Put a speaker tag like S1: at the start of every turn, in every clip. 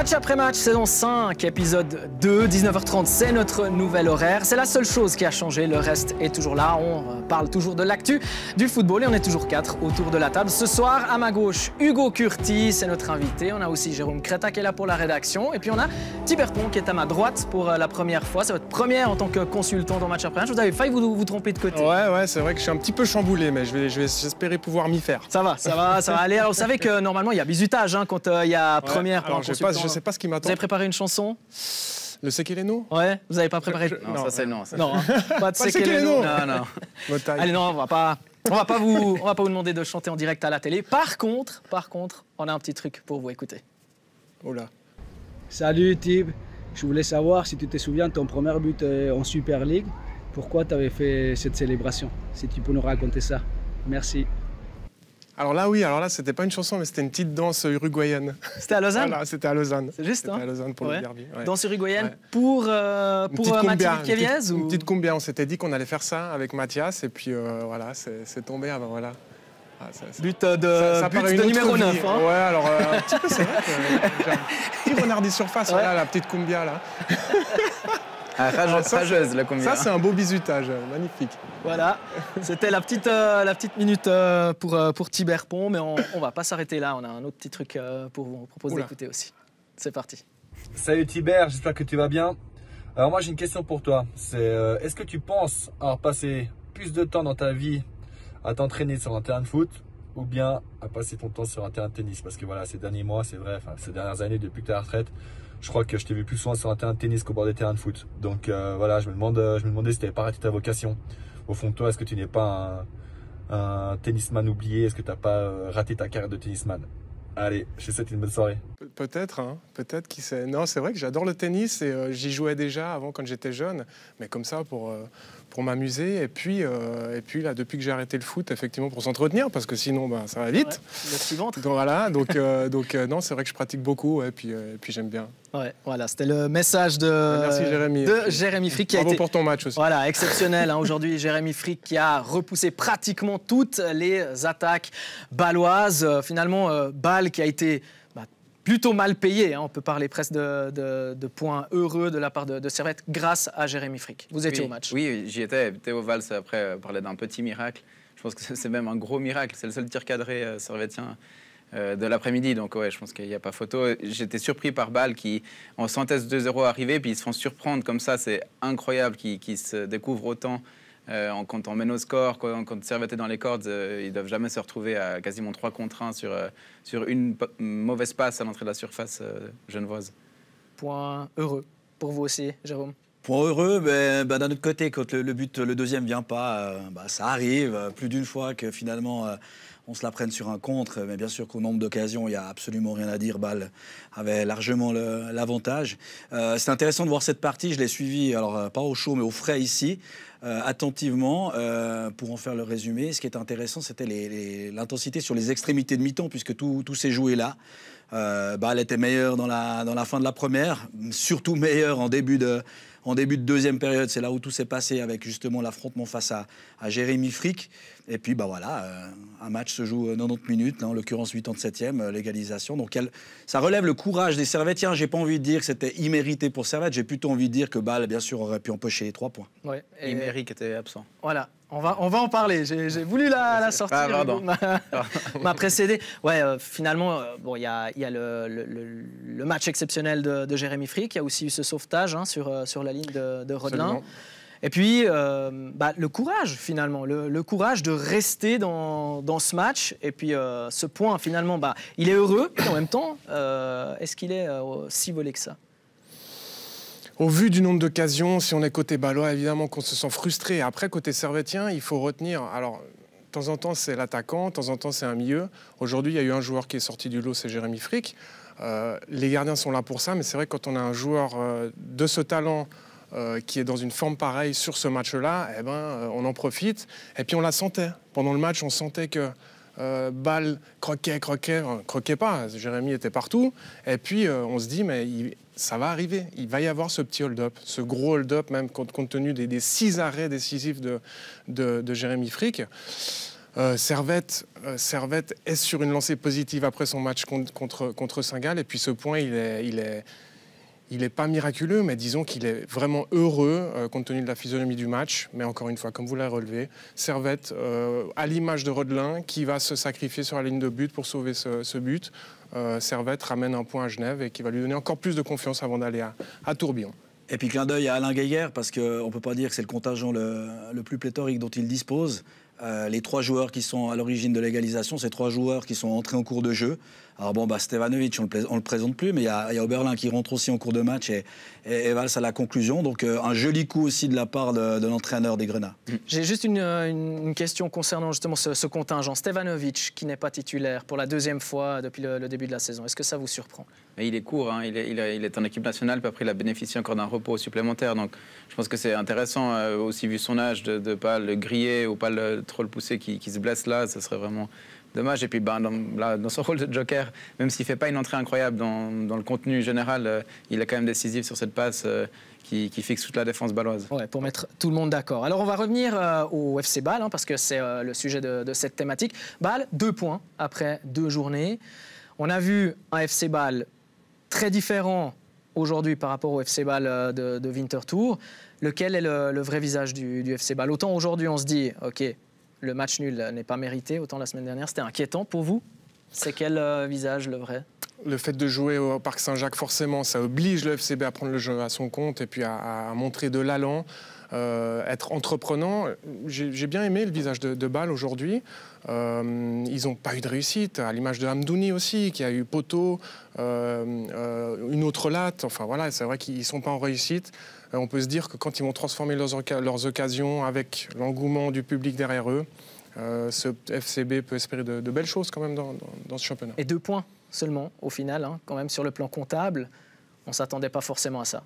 S1: Match après match, saison 5, épisode 2, 19h30, c'est notre nouvel horaire. C'est la seule chose qui a changé, le reste est toujours là. On parle toujours de l'actu du football et on est toujours 4 autour de la table. Ce soir, à ma gauche, Hugo Curti, c'est notre invité. On a aussi Jérôme Créta qui est là pour la rédaction. Et puis on a Tiberton qui est à ma droite pour la première fois. C'est votre première en tant que consultant dans Match après match. Vous avez failli vous tromper de côté.
S2: Ouais, c'est vrai que je suis un petit peu chamboulé, mais j'espérer pouvoir m'y faire.
S1: Ça va aller. Alors vous savez que normalement il y a bizutage quand il y a première pour un consultant.
S2: Je sais pas ce qui m'attend.
S1: Vous avez préparé une chanson?
S2: Le Sekeleno?
S1: Ouais, vous n'avez pas préparé?
S3: Non, ça c'est non.
S1: Non, pas de Sekeleno.
S3: Non.
S1: Allez, non, on va pas vous demander de chanter en direct à la télé. Par contre, on a un petit truc pour vous, écouter.
S2: Oh là.
S4: Salut Tib, je voulais savoir si tu te souviens de ton premier but en Super League. Pourquoi tu avais fait cette célébration? Si tu peux nous raconter ça. Merci.
S2: Alors là, c'était pas une chanson, mais c'était une petite danse uruguayenne.
S1: C'était à Lausanne?
S2: Voilà, c'était à Lausanne.
S1: C'est juste,
S2: C'était à Lausanne pour le derby. Ouais.
S1: Danse uruguayenne
S2: ouais.
S1: pour Mathias Keviez
S2: Une petite cumbia, on s'était dit qu'on allait faire ça avec Mathias, et puis voilà, c'est tombé, alors voilà.
S1: But de numéro 9. Hein.
S2: Ouais, alors un petit peu, c'est vrai. Un petit renard des surfaces, ouais. Voilà, la petite cumbia là.
S3: Rageuse, la cumbia.
S2: Ça, c'est un beau bizutage, magnifique.
S1: Voilà, c'était la petite minute pour Tiberton, mais on va pas s'arrêter là. On a un autre petit truc pour vous proposer d'écouter aussi. C'est parti.
S5: Salut Tiber, j'espère que tu vas bien. Alors moi j'ai une question pour toi. C'est est-ce que tu penses avoir passé plus de temps dans ta vie à t'entraîner sur un terrain de foot ou bien à passer ton temps sur un terrain de tennis? Parce que voilà, ces derniers mois, c'est vrai, ces dernières années depuis que tu es à la retraite, je crois que je t'ai vu plus souvent sur un terrain de tennis qu'au bord des terrains de foot. Donc voilà, je me demandais si tu n'avais pas raté ta vocation. Au fond de toi, est-ce que tu n'es pas un tennisman oublié? Est-ce que tu n'as pas raté ta carrière de tennisman? Allez, je te souhaite une bonne soirée.
S2: Peut-être, peut-être, qui sait. Non, c'est vrai que j'adore le tennis et j'y jouais déjà avant quand j'étais jeune, mais comme ça pour m'amuser. Et puis là, depuis que j'ai arrêté le foot, effectivement, pour s'entretenir, parce que sinon, ça va vite.
S1: Ouais, donc
S2: voilà, donc non, c'est vrai que je pratique beaucoup, et puis j'aime bien.
S1: Ouais, voilà, c'était le message de Jérémy Frick qui a été
S2: pour ton match aussi.
S1: Voilà, exceptionnel. Aujourd'hui, Jérémy Frick qui a repoussé pratiquement toutes les attaques bâloises. Finalement, Bâle qui a été plutôt mal payé. On peut parler presque de points heureux de la part de Servette grâce à Jérémy Frick. Vous étiez au match?
S3: Oui, j'y étais. Théo Valls, après, parlait d'un petit miracle. Je pense que c'est même un gros miracle. C'est le seul tir cadré servettien de l'après-midi. Donc, ouais, je pense qu'il n'y a pas photo. J'étais surpris par Bâle qui, en sentait 2-0 arriver, puis ils se font surprendre comme ça. C'est incroyable qu'ils se découvrent autant. Quand on mène au score, quand Servette est dans les cordes, ils ne doivent jamais se retrouver à quasiment 3 contre 1 sur une mauvaise passe à l'entrée de la surface genevoise.
S1: Point heureux pour vous aussi, Jérôme?
S6: Point heureux, d'un autre côté, quand le deuxième ne vient pas, ça arrive plus d'une fois que finalement on se la prenne sur un contre. Mais bien sûr qu'au nombre d'occasions, il n'y a absolument rien à dire. Bâle avait largement l'avantage. C'est intéressant de voir cette partie. Je l'ai suivie, alors pas au chaud, mais au frais ici, attentivement, pour en faire le résumé. Ce qui est intéressant, c'était l'intensité sur les extrémités de mi-temps, puisque tout s'est joué là. Bâle était meilleur dans la fin de la première, surtout meilleur en début de deuxième période. C'est là où tout s'est passé avec justement l'affrontement face à Jérémy Frick. Et puis voilà, un match se joue 90 minutes, en l'occurrence 87e, l'égalisation. Donc ça relève le courage des Servettiens. J'ai pas envie de dire que c'était immérité pour Servette, j'ai plutôt envie de dire que Bâle, bien sûr, aurait pu empocher les 3 points.
S1: Ouais,
S3: et Imméric était absent.
S1: Voilà. On va en parler. J'ai voulu la sortir. M'a précédé. Ouais, finalement, il y a le match exceptionnel de Jérémy Frick. Il y a aussi eu ce sauvetage sur la ligne de Rodelin. Absolument. Et puis, le courage, finalement. Le courage de rester dans ce match. Et puis, ce point, finalement, il est heureux. En même temps, est-ce qu'il est si volé que ça?
S2: Au vu du nombre d'occasions, si on est côté balois, évidemment qu'on se sent frustré. Après, côté servettien, il faut retenir... Alors, de temps en temps, c'est l'attaquant, de temps en temps, c'est un milieu. Aujourd'hui, il y a eu un joueur qui est sorti du lot, c'est Jérémy Frick. Les gardiens sont là pour ça, mais c'est vrai que quand on a un joueur de ce talent qui est dans une forme pareille sur ce match-là, on en profite. Et puis, on la sentait. Pendant le match, on sentait que... Bâle croquait pas, Jérémy était partout, et puis on se dit mais ça va arriver, il va y avoir ce petit hold-up, ce gros hold-up même compte tenu des 6 arrêts décisifs de Jérémy Frick. Servette est sur une lancée positive après son match contre Saint-Gall. Et puis ce point, il est pas miraculeux, mais disons qu'il est vraiment heureux compte tenu de la physionomie du match. Mais encore une fois, comme vous l'avez relevé, Servette, à l'image de Rodelin, qui va se sacrifier sur la ligne de but pour sauver ce but. Servette ramène un point à Genève et qui va lui donner encore plus de confiance avant d'aller à Tourbillon.
S6: Et puis clin d'œil à Alain Guéguer, parce qu'on ne peut pas dire que c'est le contingent le plus pléthorique dont il dispose. Les 3 joueurs qui sont à l'origine de l'égalisation, c'est 3 joueurs qui sont entrés en cours de jeu. Alors bon, Stevanovic, on ne le présente plus, mais il y a Oberlin qui rentre aussi en cours de match et Valls à la conclusion. Donc un joli coup aussi de la part de l'entraîneur des Grenats.
S1: J'ai juste une question concernant justement ce contingent. Stevanovic, qui n'est pas titulaire pour la 2e fois depuis le début de la saison, est-ce que ça vous surprend?
S3: Il est court, hein. il est en équipe nationale, puis après il a bénéficié encore d'un repos supplémentaire. Donc je pense que c'est intéressant, aussi vu son âge, de ne pas le griller ou pas trop le pousser, qui se blesse là, ça serait vraiment dommage. Et puis dans son rôle de joker, même s'il ne fait pas une entrée incroyable dans le contenu général, il est quand même décisif sur cette passe qui fixe toute la défense bâloise.
S1: Ouais, pour mettre tout le monde d'accord. Alors on va revenir au FC Bâle, hein, parce que c'est le sujet de cette thématique. Bâle, 2 points après 2 journées. On a vu un FC Bâle très différent aujourd'hui par rapport au FC Bâle de Winterthur. Lequel est le vrai visage du FC Bâle? Autant aujourd'hui on se dit, ok, le match nul n'est pas mérité, autant la semaine dernière c'était inquiétant pour vous. C'est quel visage le vrai?
S2: Le fait de jouer au Parc Saint-Jacques, forcément, ça oblige le FCB à prendre le jeu à son compte et puis à montrer de l'allant, être entreprenant. J'ai bien aimé le visage de Bâle aujourd'hui. Ils n'ont pas eu de réussite, à l'image de Hamdouni aussi, qui a eu poteau, une autre latte. Enfin voilà, c'est vrai qu'ils ne sont pas en réussite. On peut se dire que quand ils vont transformer leurs occasions avec l'engouement du public derrière eux, ce FCB peut espérer de belles choses quand même dans ce championnat.
S1: Et 2 points seulement, au final, hein, quand même sur le plan comptable, on ne s'attendait pas forcément à ça.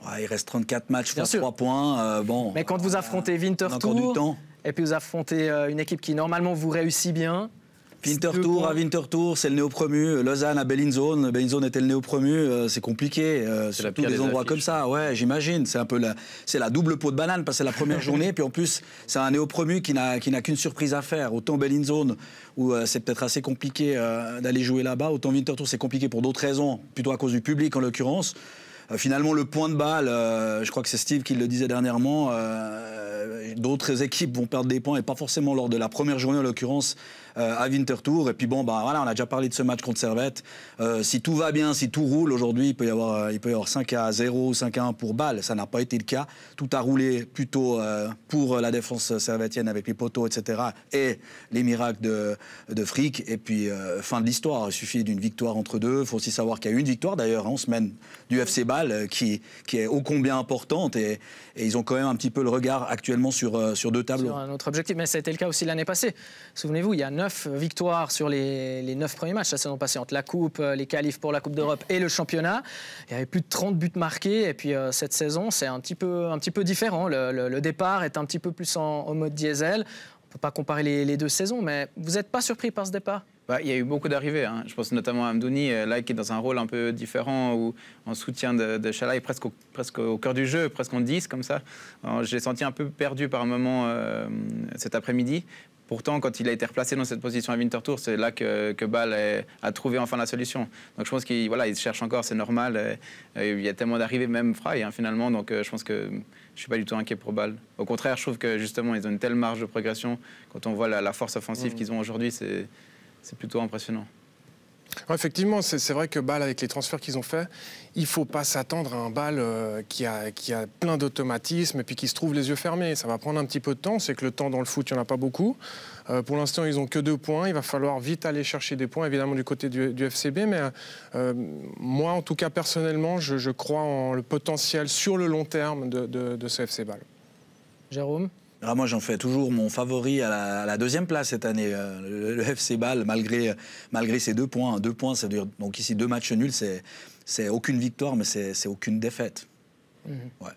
S6: Ouais, il reste 34 matchs, 3 points. Bon,
S1: mais quand vous affrontez Winterthur, et puis vous affrontez une équipe qui normalement vous réussit bien...
S6: Winterthur, c'est le néo-promu. Lausanne à Bellinzone. Bellinzone était le néo-promu. C'est compliqué. Surtout des endroits comme ça. Ouais, j'imagine. C'est un peu la double peau de banane parce que c'est la première journée. Puis en plus, c'est un néo-promu qui n'a qu'une surprise à faire. Autant Bellinzone, où c'est peut-être assez compliqué d'aller jouer là-bas. Autant Winterthur, c'est compliqué pour d'autres raisons, plutôt à cause du public en l'occurrence. Finalement, le point de Bâle, je crois que c'est Steve qui le disait dernièrement, d'autres équipes vont perdre des points et pas forcément lors de la première journée en l'occurrence à Winterthur. Et puis bon, voilà, on a déjà parlé de ce match contre Servette. Si tout va bien, si tout roule, aujourd'hui, il peut y avoir 5-0 ou 5-1 pour Bâle. Ça n'a pas été le cas. Tout a roulé plutôt pour la défense servettienne avec les poteaux, etc. et les miracles de Frick. Et puis, fin de l'histoire. Il suffit d'une victoire entre deux. Il faut aussi savoir qu'il y a eu une victoire, d'ailleurs, en semaine du FC Bâle, qui est ô combien importante. Et ils ont quand même un petit peu le regard actuellement sur 2 tableaux.
S1: Sur un autre objectif. Mais ça a été le cas aussi l'année passée. Souvenez-vous, il y a 9 victoires sur les 9 premiers matchs la saison passée, entre la Coupe, les qualifs pour la Coupe d'Europe et le championnat. Il y avait plus de 30 buts marqués. Et puis cette saison, c'est un petit peu différent. Le départ est un petit peu plus en mode diesel. On ne peut pas comparer les 2 saisons, mais vous n'êtes pas surpris par ce départ?
S3: Il y a eu beaucoup d'arrivées. Hein. Je pense notamment à Hamdouni, là, qui est dans un rôle un peu différent, ou en soutien de Chalaï, presque au cœur du jeu, presque en 10, comme ça. Je l'ai senti un peu perdu par un moment cet après-midi. Pourtant, quand il a été replacé dans cette position à Winterthur, c'est là que Bâle a trouvé enfin la solution. Donc je pense qu'il se cherche encore, c'est normal. Il y a tellement d'arrivées, même Frey, hein, finalement. Donc je pense que je ne suis pas du tout inquiet pour Bâle. Au contraire, je trouve que justement, ils ont une telle marge de progression. Quand on voit la force offensive qu'ils ont aujourd'hui, c'est plutôt impressionnant.
S2: Ouais, effectivement, c'est vrai que Bâle, avec les transferts qu'ils ont faits, il ne faut pas s'attendre à un Bâle qui a plein d'automatismes et puis qui se trouve les yeux fermés. Ça va prendre un petit peu de temps. C'est que le temps dans le foot, il n'y en a pas beaucoup. Pour l'instant, ils n'ont que 2 points. Il va falloir vite aller chercher des points, évidemment, du côté du FCB. Mais moi, en tout cas, personnellement, je crois en le potentiel sur le long terme de ce FC Bâle.
S1: Jérôme?
S6: Moi, j'en fais toujours mon favori à la 2e place cette année. Le FC Bâle, malgré ces 2 points. 2 points, ça veut dire, donc ici 2 matchs nuls, c'est aucune victoire, mais c'est aucune défaite. Ouais.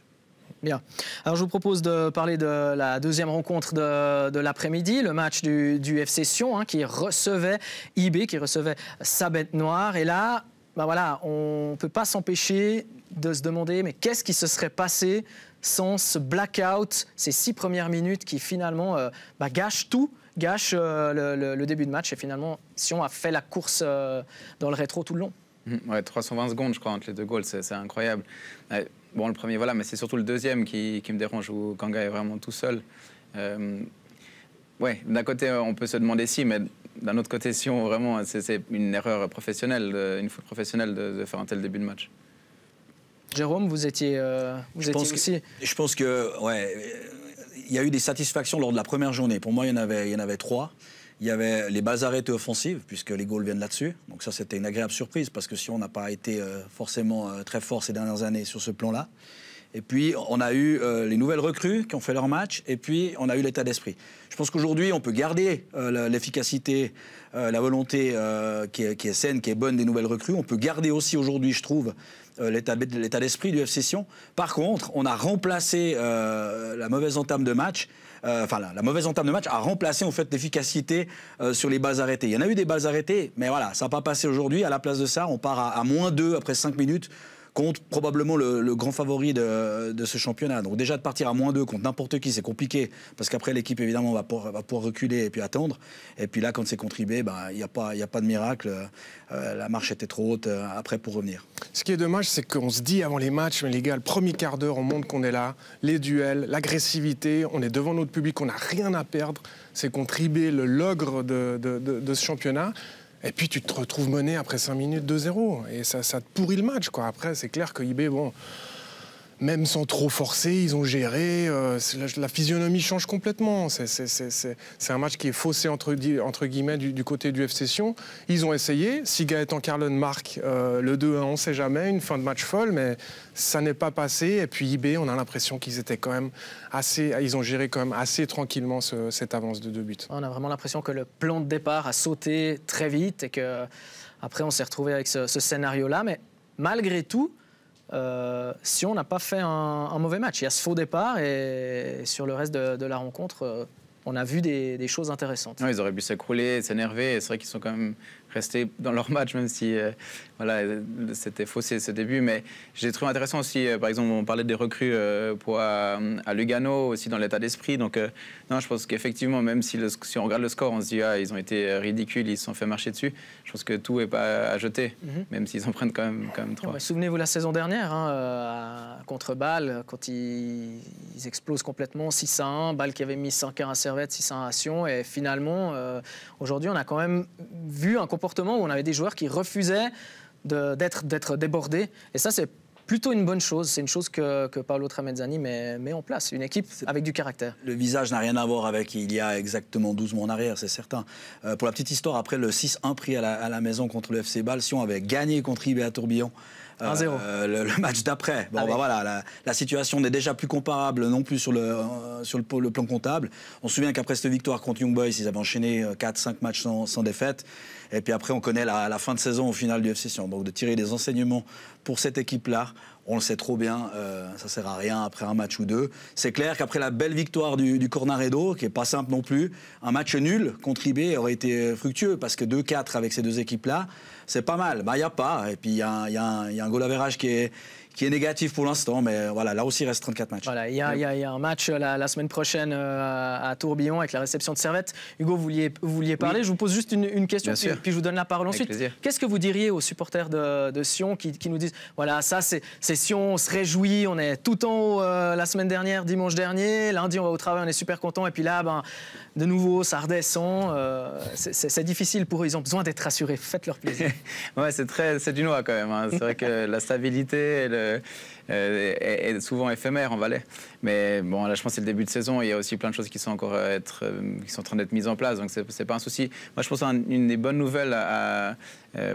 S1: Bien. Alors, je vous propose de parler de la 2e rencontre de l'après-midi, le match du FC Sion, hein, qui recevait IB, qui recevait sa bête noire. Et là, voilà, on ne peut pas s'empêcher de se demander mais qu'est-ce qui se serait passé sans ce blackout, ces 6 premières minutes qui finalement gâchent tout, gâchent le début de match. Et finalement, Sion a fait la course dans le rétro tout le long.
S3: Ouais, 320 secondes, je crois, entre les 2 goals, c'est incroyable. Bon, le premier, voilà, mais c'est surtout le deuxième qui me dérange, où Kanga est vraiment tout seul. Ouais, d'un côté, on peut se demander si, mais d'un autre côté, Sion, vraiment, c'est une erreur professionnelle, une faute professionnelle de faire un tel début de match.
S1: Jérôme, vous étiez aussi...
S6: Je pense que, ouais, il y a eu des satisfactions lors de la première journée. Pour moi, il y en avait 3. Il y avait les balles arrêtées offensives, puisque les goals viennent là-dessus. Donc ça, c'était une agréable surprise, parce que Sion n'a pas été forcément très fort ces dernières années sur ce plan-là. Et puis, on a eu les nouvelles recrues qui ont fait leur match, et puis on a eu l'état d'esprit. Je pense qu'aujourd'hui, on peut garder l'efficacité, la volonté qui est saine, qui est bonne des nouvelles recrues. On peut garder aussi aujourd'hui, je trouve, l'état d'esprit du FC Sion. Par contre, on a remplacé la mauvaise entame de match. La mauvaise entame de match a remplacé en fait l'efficacité sur les balles arrêtées. Il y en a eu des balles arrêtées, mais voilà, ça n'a pas passé aujourd'hui. À la place de ça, on part à -2 après 5 minutes contre probablement le grand favori de ce championnat. Donc déjà de partir à -2 contre n'importe qui, c'est compliqué, parce qu'après l'équipe évidemment va pouvoir reculer et puis attendre. Et puis là, quand c'est contre IB, il n'y a pas de miracle. La marche était trop haute après pour revenir.
S2: Ce qui est dommage, c'est qu'on se dit avant les matchs, mais les gars, le premier quart d'heure, on montre qu'on est là, les duels, l'agressivité, on est devant notre public, on n'a rien à perdre. C'est contre IB, l'ogre de ce championnat. Et puis tu te retrouves mené après 5 minutes 2-0. Et ça te pourrit le match, quoi. Après, c'est clair que IB, bon, même sans trop forcer, ils ont géré. La physionomie change complètement. C'est un match qui est faussé, entre guillemets, du côté du FC Sion. Ils ont essayé. Si Gaëtan Carlon marque le 2-1, on ne sait jamais. Une fin de match folle, mais ça n'est pas passé. Et puis IB, on a l'impression qu'ils étaient quand même ils ont géré quand même assez tranquillement cette avance de 2 buts. On
S1: a vraiment l'impression que le plan de départ a sauté très vite et qu'après on s'est retrouvé avec ce scénario-là. Mais malgré tout, Sion n'a pas fait un mauvais match. Il y a ce faux départ et sur le reste de la rencontre, on a vu des choses intéressantes.
S3: Ouais, ils auraient pu s'écrouler, s'énerver. C'est vrai qu'ils sont quand même restés dans leur match, même si c'était faussé ce début. Mais j'ai trouvé intéressant aussi, par exemple, on parlait des recrues à Lugano, aussi dans l'état d'esprit. Donc, non, je pense qu'effectivement, même si on regarde le score, on se dit ils ont été ridicules, ils se sont fait marcher dessus. Je pense que tout n'est pas à jeter, même s'ils en prennent quand même 3.
S1: Souvenez-vous la saison dernière, contre Bâle, quand ils explosent complètement 6-1, Bâle qui avait mis 5-1 à Servette, 6-1 à Sion. Et finalement, aujourd'hui, on a quand même vu un comportement où on avait des joueurs qui refusaient d'être débordés. Et ça, c'est plutôt une bonne chose. C'est une chose que Paolo Tramezzani met en place. Une équipe avec du caractère.
S6: Le visage n'a rien à voir avec il y a exactement 12 mois en arrière, c'est certain. Pour la petite histoire, après le 6-1 pris à la maison contre le FC Bâle, Sion avait gagné contre IB à Tourbillon.
S1: 1-0.
S6: Le match d'après. Bon, voilà, la situation n'est déjà plus comparable non plus sur le plan comptable. On se souvient qu'après cette victoire contre Young Boys, ils avaient enchaîné 4-5 matchs sans défaite. Et puis après, on connaît la fin de saison au final du FC Sion. Donc de tirer des enseignements pour cette équipe-là, on le sait trop bien, ça ne sert à rien après un match ou 2. C'est clair qu'après la belle victoire du Cornaredo, qui n'est pas simple non plus, un match nul contre IB aurait été fructueux, parce que 2-4 avec ces deux équipes-là, c'est pas mal. Il n'y a pas. Et puis il y a un goal average qui est négatif pour l'instant, mais voilà, là aussi il reste 34 matchs.
S1: Voilà, il y a un match la semaine prochaine à Tourbillon avec la réception de Servette. Hugo, vous vouliez parler. Oui. Je vous pose juste une question, puis je vous donne la parole ensuite. Qu'est-ce que vous diriez aux supporters de Sion qui nous disent, voilà, ça c'est Sion, on se réjouit, on est tout en haut la semaine dernière, dimanche dernier, lundi on va au travail, on est super content, et puis là, de nouveau, ça redescend. C'est difficile pour eux, ils ont besoin d'être rassurés. Faites-leur plaisir.
S3: Ouais, c'est du noix quand même. Hein. C'est vrai que la stabilité est souvent éphémère en Valais. Mais bon, là, je pense que c'est le début de saison. Il y a aussi plein de choses qui sont encore qui sont en train d'être mises en place. Donc, c'est pas un souci. Moi, je pense qu'une des bonnes nouvelles,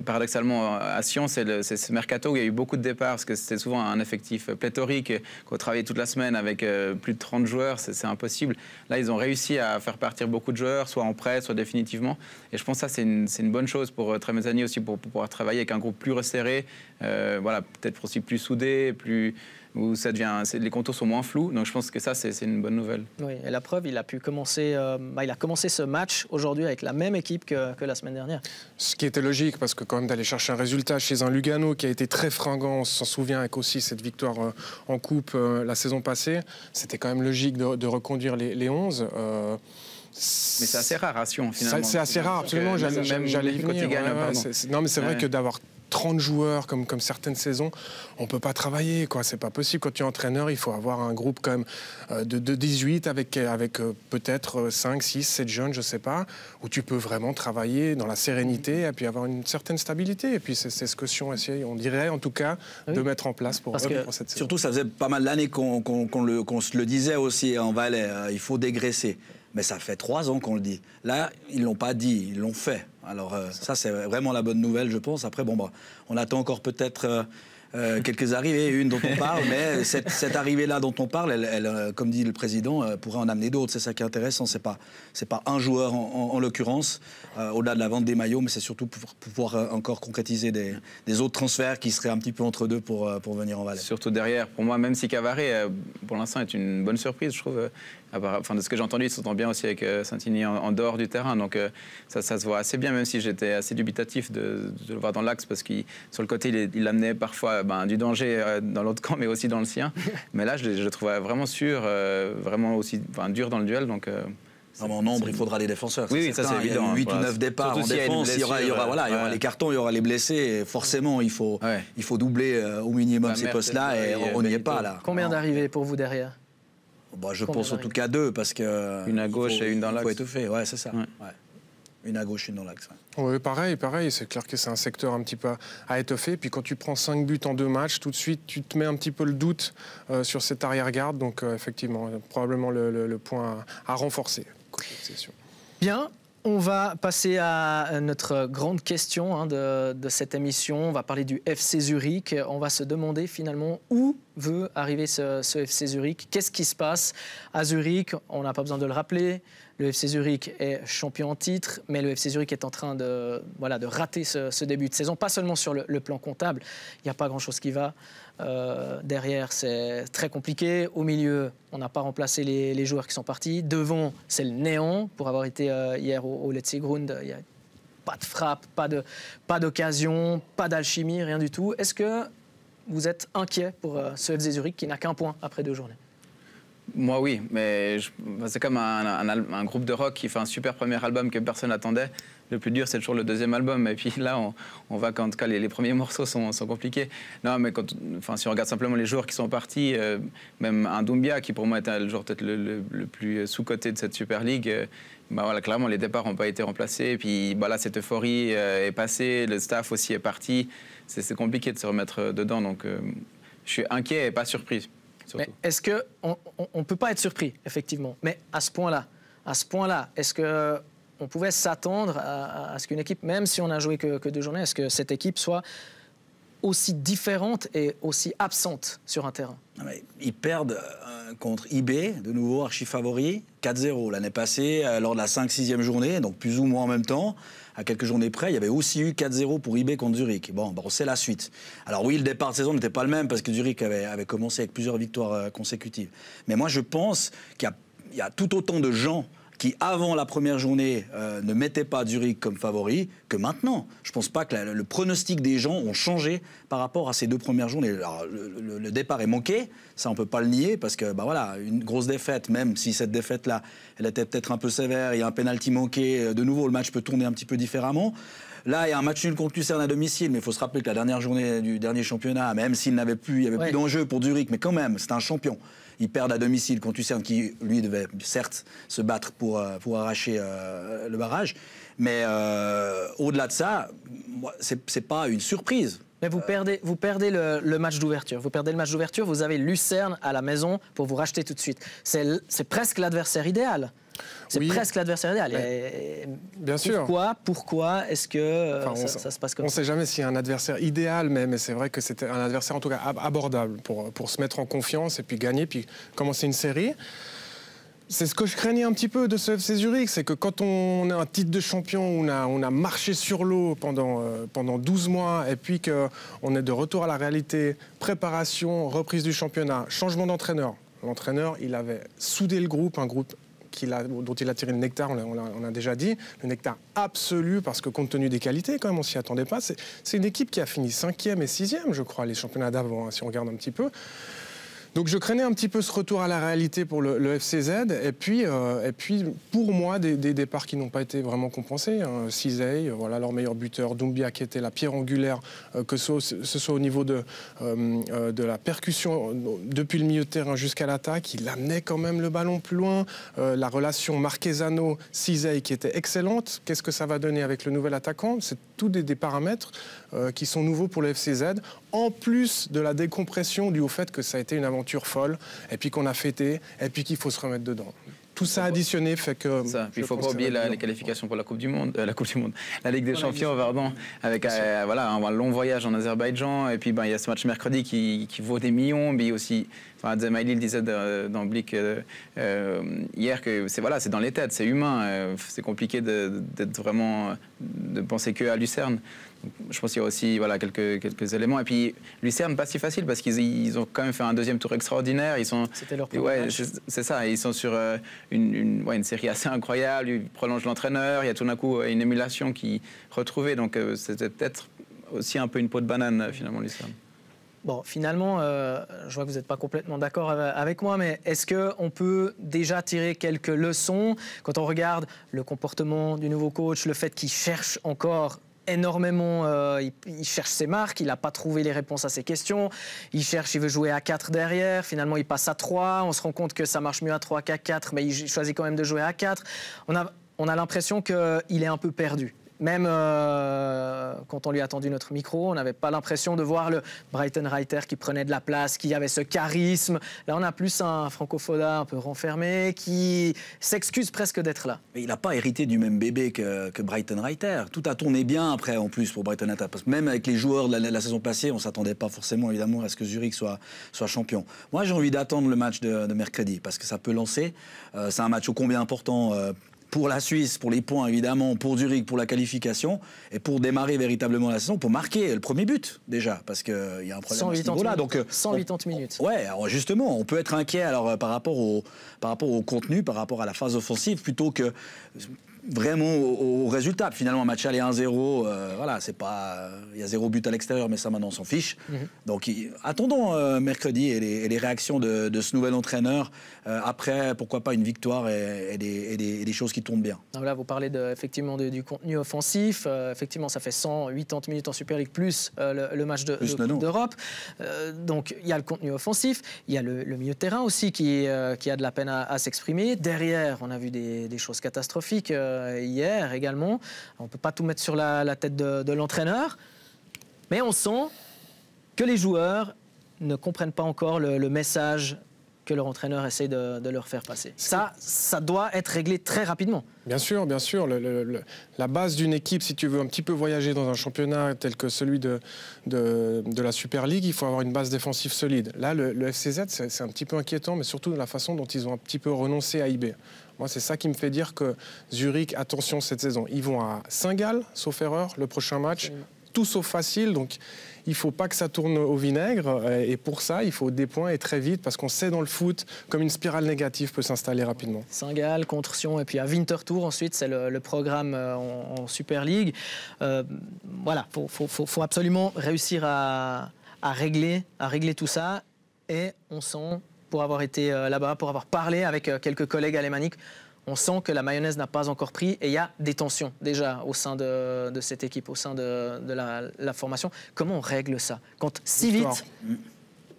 S3: paradoxalement, à Sion, c'est ce mercato où il y a eu beaucoup de départs. Parce que c'était souvent un effectif pléthorique. Qu'on travaillait toute la semaine avec plus de 30 joueurs. C'est impossible. Là, ils ont réussi à faire partir beaucoup de joueurs, soit en prêt, soit définitivement. Et je pense que ça, c'est une bonne chose pour Tramezzani aussi, pour pouvoir travailler avec un groupe plus resserré. Voilà, peut-être aussi plus soudé, plus où ça devient, les contours sont moins flous. Donc je pense que ça, c'est une bonne nouvelle.
S1: Oui, et la preuve, il a pu commencer, il a commencé ce match aujourd'hui avec la même équipe que la semaine dernière.
S2: Ce qui était logique, parce que quand même d'aller chercher un résultat chez un Lugano qui a été très fringant, on s'en souvient avec aussi cette victoire en coupe la saison passée, c'était quand même logique de reconduire les 11.
S3: Mais c'est assez rare à Sion, finalement.
S2: C'est assez rare, absolument. J'allais y venir. Non, mais c'est vrai que d'avoir 30 joueurs comme certaines saisons, on ne peut pas travailler, quoi. C'est pas possible. Quand tu es entraîneur, il faut avoir un groupe quand même de 18 avec peut-être 5, 6, 7 jeunes, je ne sais pas, où tu peux vraiment travailler dans la sérénité et puis avoir une certaine stabilité. Et puis c'est ce que Sion essaye, on dirait en tout cas, de mettre en place pour cette saison.
S6: Surtout, ça faisait pas mal d'années qu'on se le disait aussi en Valais, il faut dégraisser. Mais ça fait 3 ans qu'on le dit. Là, ils ne l'ont pas dit, ils l'ont fait. Alors ça, c'est vraiment la bonne nouvelle, je pense. Après, bon, on attend encore peut-être quelques arrivées, une dont on parle, mais cette arrivée-là dont on parle, elle, comme dit le président, pourrait en amener d'autres. C'est ça qui est intéressant. C'est pas un joueur en l'occurrence, au-delà de la vente des maillots, mais c'est surtout pour pouvoir encore concrétiser des autres transferts qui seraient un petit peu entre deux pour venir en Valais.
S3: Surtout derrière, pour moi, même si Cavaré, pour l'instant, est une bonne surprise, je trouve. Enfin, de ce que j'ai entendu, il s'entend bien aussi avec Santini en dehors du terrain. Donc ça se voit assez bien, même si j'étais assez dubitatif de le voir dans l'axe, parce que sur le côté, il amenait parfois du danger dans l'autre camp, mais aussi dans le sien. Mais là, je le trouvais vraiment sûr, vraiment aussi dur dans le duel. Donc,
S6: en nombre, il faudra des défenseurs.
S3: Oui, ça c'est évident.
S6: 8 ou 9 départs en défense, il y aura les cartons, il y aura les blessés. Et forcément, il faut doubler au minimum ces postes-là, et on n'y est pas là.
S1: Combien d'arrivées pour vous derrière?
S6: Je pense en tout cas 2, parce que...
S3: Une à gauche et une dans l'axe.
S6: Il faut étoffer, ouais, c'est ça. Ouais. Ouais. Une à gauche, une dans l'axe.
S2: Oui, pareil. C'est clair que c'est un secteur un petit peu à étoffer. Puis quand tu prends 5 buts en 2 matchs, tout de suite, tu te mets un petit peu le doute sur cette arrière-garde. Donc effectivement, probablement le point à renforcer.
S1: Bien. On va passer à notre grande question de cette émission. On va parler du FC Zurich. On va se demander finalement où veut arriver ce FC Zurich. Qu'est-ce qui se passe à Zurich? On n'a pas besoin de le rappeler. Le FC Zurich est champion en titre, mais le FC Zurich est en train de rater ce début de saison. Pas seulement sur le plan comptable, il n'y a pas grand-chose qui va. Derrière, c'est très compliqué. Au milieu, on n'a pas remplacé les joueurs qui sont partis. Devant, c'est le néant. Pour avoir été hier au Letzigrund, il n'y a pas de frappe, pas d'occasion, pas d'alchimie, rien du tout. Est-ce que vous êtes inquiet pour ce FC Zurich qui n'a qu'un point après 2 journées?
S3: Moi, oui, mais c'est comme un groupe de rock qui fait un super premier album que personne n'attendait. Le plus dur, c'est toujours le deuxième album. Et puis là, on voit qu'en tout cas, les premiers morceaux sont compliqués. Non, mais si on regarde simplement les joueurs qui sont partis, même un Doumbia, qui pour moi était le joueur peut-être le plus sous-coté de cette Super League, clairement, les départs n'ont pas été remplacés. Et puis là, cette euphorie est passée, le staff aussi est parti. C'est compliqué de se remettre dedans. Donc, je suis inquiet et pas surpris.
S1: Mais est-ce qu'on ne peut pas être surpris, effectivement, mais à ce point-là, est-ce qu'on pouvait s'attendre à ce qu'une équipe, même si on n'a joué que 2 journées, est-ce que cette équipe soit aussi différente et aussi absente sur un terrain?
S6: Ils perdent contre IB, de nouveau archi-favori, 4-0. L'année passée, lors de la 5-6e journée, donc plus ou moins en même temps, à quelques journées près, il y avait aussi eu 4-0 pour IB contre Zurich. Bon, c'est la suite. Alors oui, le départ de saison n'était pas le même parce que Zurich avait commencé avec plusieurs victoires consécutives. Mais moi, je pense qu'il y a tout autant de gens qui, avant la première journée, ne mettaient pas Zurich comme favori, que maintenant. Je ne pense pas que le pronostic des gens ont changé par rapport à ces 2 premières journées. Alors, le départ est manqué, ça on ne peut pas le nier, parce que une grosse défaite, même si cette défaite-là, elle était peut-être un peu sévère, il y a un pénalty manqué, de nouveau le match peut tourner un petit peu différemment. Là, il y a un match nul contre Lucerne à domicile, mais il faut se rappeler que la dernière journée du dernier championnat, même s'il n'y avait plus d'enjeu pour Zurich, mais quand même, c'est un champion. Ils perdent à domicile contre Lucerne, qui, lui, devait certes se battre pour arracher le barrage. Mais au-delà de ça, c'est pas une surprise.
S1: Mais vous perdez le match d'ouverture. Vous perdez le match d'ouverture, vous avez Lucerne à la maison pour vous racheter tout de suite. C'est presque l'adversaire idéal. C'est presque l'adversaire idéal.
S2: Bien sûr.
S1: Pourquoi est-ce que ça se passe comme ça?
S2: On ne sait jamais s'il y a un adversaire idéal, mais c'est vrai que c'était un adversaire en tout cas abordable pour se mettre en confiance et puis gagner, puis commencer une série. C'est ce que je craignais un petit peu de ce FC Zurich, c'est que quand on a un titre de champion, on a marché sur l'eau pendant 12 mois, et puis qu'on est de retour à la réalité, préparation, reprise du championnat, changement d'entraîneur. L'entraîneur, il avait soudé le groupe, un groupe dont il a tiré le nectar, on l'a déjà dit, le nectar absolu, parce que compte tenu des qualités, quand même, on s'y attendait pas. C'est une équipe qui a fini 5e et 6e, je crois, les championnats d'avant, hein, si on regarde un petit peu. Donc je craignais un petit peu ce retour à la réalité pour le FCZ, et puis pour moi, des départs qui n'ont pas été vraiment compensés. Hein. Cizey, voilà leur meilleur buteur, Doumbia qui était la pierre angulaire, que ce soit au niveau de la percussion depuis le milieu de terrain jusqu'à l'attaque, il amenait quand même le ballon plus loin. La relation Marquezano-Cizey qui était excellente. Qu'est-ce que ça va donner avec le nouvel attaquant? C'est tous des paramètres qui sont nouveaux pour le FCZ, en plus de la décompression due au fait que ça a été une aventure folle, et puis qu'on a fêté, et puis qu'il faut se remettre dedans. Tout ça additionné fait que...
S3: Il ne faut pas oublier les qualifications pour la Coupe du Monde, la Ligue des Champions, pardon, avec voilà, un long voyage en Azerbaïdjan, et puis il y a ce match mercredi qui vaut des millions, mais aussi, Zemaili le disait dans Blick hier, que c'est dans les têtes, c'est humain, c'est compliqué de penser qu'à Lucerne. Je pense qu'il y a aussi quelques éléments. Et puis Lucerne, pas si facile parce qu'ils ont quand même fait un deuxième tour extraordinaire.
S1: C'était leur premier match.
S3: C'est ça. Ils sont sur une série assez incroyable. Ils prolongent l'entraîneur. Il y a tout d'un coup une émulation qui retrouvée. Donc c'était peut-être aussi un peu une peau de banane finalement Lucerne.
S1: Bon, finalement, je vois que vous n'êtes pas complètement d'accord avec moi, mais est-ce qu'on peut déjà tirer quelques leçons quand on regarde le comportement du nouveau coach, le fait qu'il cherche encore énormément, il cherche ses marques, il n'a pas trouvé les réponses à ses questions, il veut jouer à 4 derrière, finalement il passe à 3, on se rend compte que ça marche mieux à 3 qu'à 4, mais il choisit quand même de jouer à 4. On a l'impression qu'il est un peu perdu. Même quand on lui a tendu notre micro, on n'avait pas l'impression de voir le Brighton Reiter qui prenait de la place, qui avait ce charisme. Là, on a plus un Franco Foda un peu renfermé, qui s'excuse presque d'être là.
S6: Mais il n'a pas hérité du même bébé que Brighton Reiter. Tout a tourné bien après, en plus, pour Brighton Reiter. Parce que même avec les joueurs de la saison passée, on ne s'attendait pas forcément, évidemment, à ce que Zurich soit champion. Moi, j'ai envie d'attendre le match de mercredi, parce que ça peut lancer. C'est un match ô combien important pour la Suisse, pour les points évidemment, pour Zurich, pour la qualification, et pour démarrer véritablement la saison, pour marquer le premier but déjà, parce qu'il y a un problème à ce niveau-là. Donc
S1: 180 minutes.
S6: Ouais, alors justement, on peut être inquiet alors par rapport au contenu, par rapport à la phase offensive, plutôt que vraiment au résultat. Finalement, un match aller 1-0, voilà, c'est pas, il y a 0 but à l'extérieur, mais ça maintenant on s'en fiche. Donc attendons mercredi et les réactions de ce nouvel entraîneur. Après, pourquoi pas une victoire et des choses qui tournent bien.
S1: Alors là, vous parlez effectivement du contenu offensif. Effectivement, ça fait 180 minutes en Super League plus le match d'Europe. Donc il y a le contenu offensif, il y a le milieu de terrain aussi qui a de la peine à s'exprimer. Derrière, on a vu des choses catastrophiques hier également. On ne peut pas tout mettre sur la tête de l'entraîneur, mais on sent que les joueurs ne comprennent pas encore le message que leur entraîneur essaie de leur faire passer. Ça doit être réglé très rapidement.
S2: Bien sûr, bien sûr. La base d'une équipe, si tu veux un petit peu voyager dans un championnat tel que celui de la Super League, il faut avoir une base défensive solide. Là, le FCZ, c'est un petit peu inquiétant, mais surtout de la façon dont ils ont un petit peu renoncé à IB. Moi, c'est ça qui me fait dire que Zurich, attention cette saison. Ils vont à Saint-Gall, sauf erreur, le prochain match. Tout sauf facile, donc il ne faut pas que ça tourne au vinaigre. Et pour ça, il faut des points et très vite, parce qu'on sait dans le foot comme une spirale négative peut s'installer rapidement.
S1: Saint-Gall contre Sion, et puis à Winterthur ensuite, c'est le programme en Super League. Voilà, faut absolument réussir à régler tout ça. Et on sent, pour avoir été là-bas, pour avoir parlé avec quelques collègues alémaniques, on sent que la mayonnaise n'a pas encore pris et il y a des tensions déjà au sein de cette équipe, au sein de la formation. Comment on règle ça quand si vite?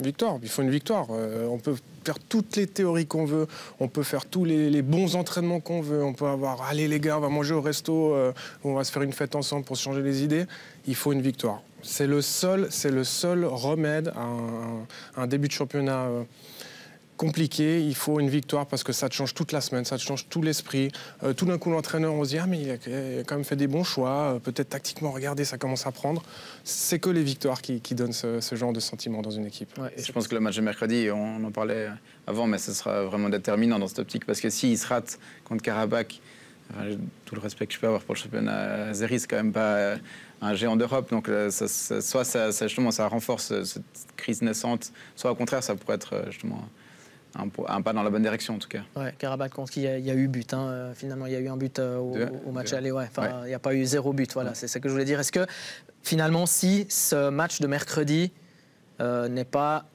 S2: Victoire, il faut une victoire. On peut faire toutes les théories qu'on veut, on peut faire tous les bons entraînements qu'on veut, on peut avoir « allez les gars, on va manger au resto, on va se faire une fête ensemble pour se changer les idées ». Il faut une victoire. C'est le seul remède à un début de championnat compliqué, il faut une victoire parce que ça te change toute la semaine, ça te change tout l'esprit. Tout d'un coup, l'entraîneur, on se dit « Ah, mais il a quand même fait des bons choix, peut-être tactiquement, regardez, ça commence à prendre ». C'est que les victoires qui donnent ce genre de sentiment dans une équipe.
S3: Ouais, et je pense que le match de mercredi, on en parlait avant, mais ce sera vraiment déterminant dans cette optique, parce que s'il se rate contre Karabakh, tout le respect que je peux avoir pour le championnat azéri, c'est quand même pas un géant d'Europe, donc soit justement ça renforce cette crise naissante, soit au contraire ça pourrait être justement un pas dans la bonne direction en tout cas.
S1: Ouais, Karabakh contre qui il y a eu but, hein. Finalement il y a eu un but au match aller, ouais. Enfin, il n'y a pas eu 0 but, voilà, c'est ça que je voulais dire. Est-ce que finalement si ce match de mercredi n'est pas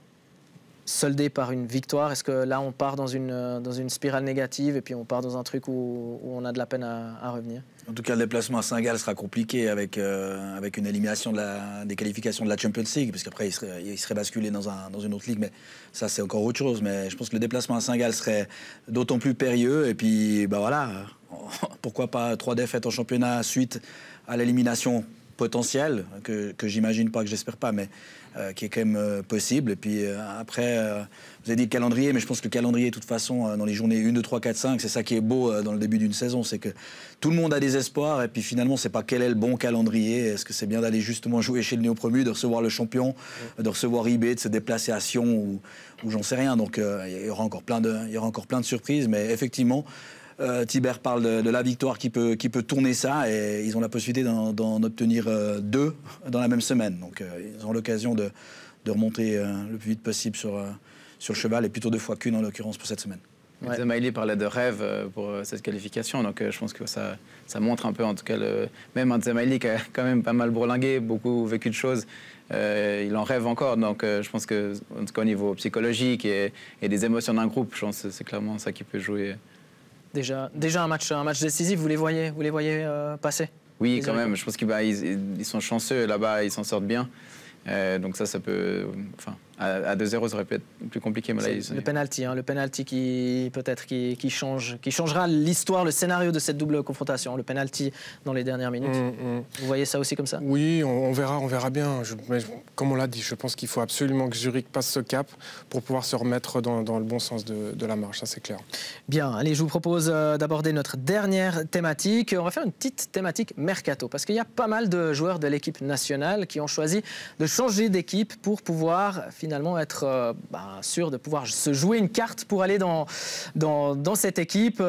S1: soldé par une victoire, est-ce que là on part dans une spirale négative et puis on part dans un truc où on a de la peine à revenir?
S6: En tout cas, le déplacement à Saint-Gall sera compliqué avec une élimination des qualifications de la Champions League, parce qu'après il serait basculé dans une autre ligue, mais ça c'est encore autre chose. Mais je pense que le déplacement à Saint-Gall serait d'autant plus périlleux, et puis bah voilà, pourquoi pas 3 défaites en championnat suite à l'élimination potentielle, que j'imagine pas, que j'espère pas, mais qui est quand même possible. Et puis après, vous avez dit le calendrier, mais je pense que le calendrier, de toute façon, dans les journées 1, 2, 3, 4, 5, c'est ça qui est beau dans le début d'une saison, c'est que tout le monde a des espoirs, et puis finalement, c'est pas quel est le bon calendrier. Est-ce que c'est bien d'aller justement jouer chez le néo-promu, de recevoir le champion, de recevoir IB, de se déplacer à Sion, ou j'en sais rien. Donc il y aura encore plein de surprises, mais effectivement, Tibère parle de la victoire qui peut tourner ça, et ils ont la possibilité d'en obtenir 2 dans la même semaine. Donc ils ont l'occasion de remonter le plus vite possible sur le cheval, et plutôt 2 fois qu'une en l'occurrence pour cette semaine.
S3: Ouais. Zemaili parlait de rêve pour cette qualification, donc je pense que ça montre un peu, en tout cas, même un Zemaili qui a quand même pas mal bourlingué, beaucoup vécu de choses, il en rêve encore, donc je pense que, en tout cas au niveau psychologique et des émotions d'un groupe, je pense que c'est clairement ça qui peut jouer.
S1: Déjà un match décisif, vous les voyez passer?
S3: Oui, quand même. Je pense qu'ils sont chanceux là-bas, ils s'en sortent bien. Donc ça peut... Enfin, à 2-0, ça aurait pu être plus compliqué. Mais là,
S1: le penalty qui peut-être qui changera l'histoire, le scénario de cette double confrontation. Le penalty dans les dernières minutes. Vous voyez ça aussi comme ça?
S2: Oui, on verra bien. Mais comme on l'a dit, je pense qu'il faut absolument que Zurich passe ce cap pour pouvoir se remettre dans le bon sens de la marche, ça c'est clair.
S1: Bien, allez, je vous propose d'aborder notre dernière thématique. On va faire une petite thématique mercato, parce qu'il y a pas mal de joueurs de l'équipe nationale qui ont choisi de changer d'équipe pour pouvoir finalement être sûr de pouvoir se jouer une carte pour aller dans cette équipe, pour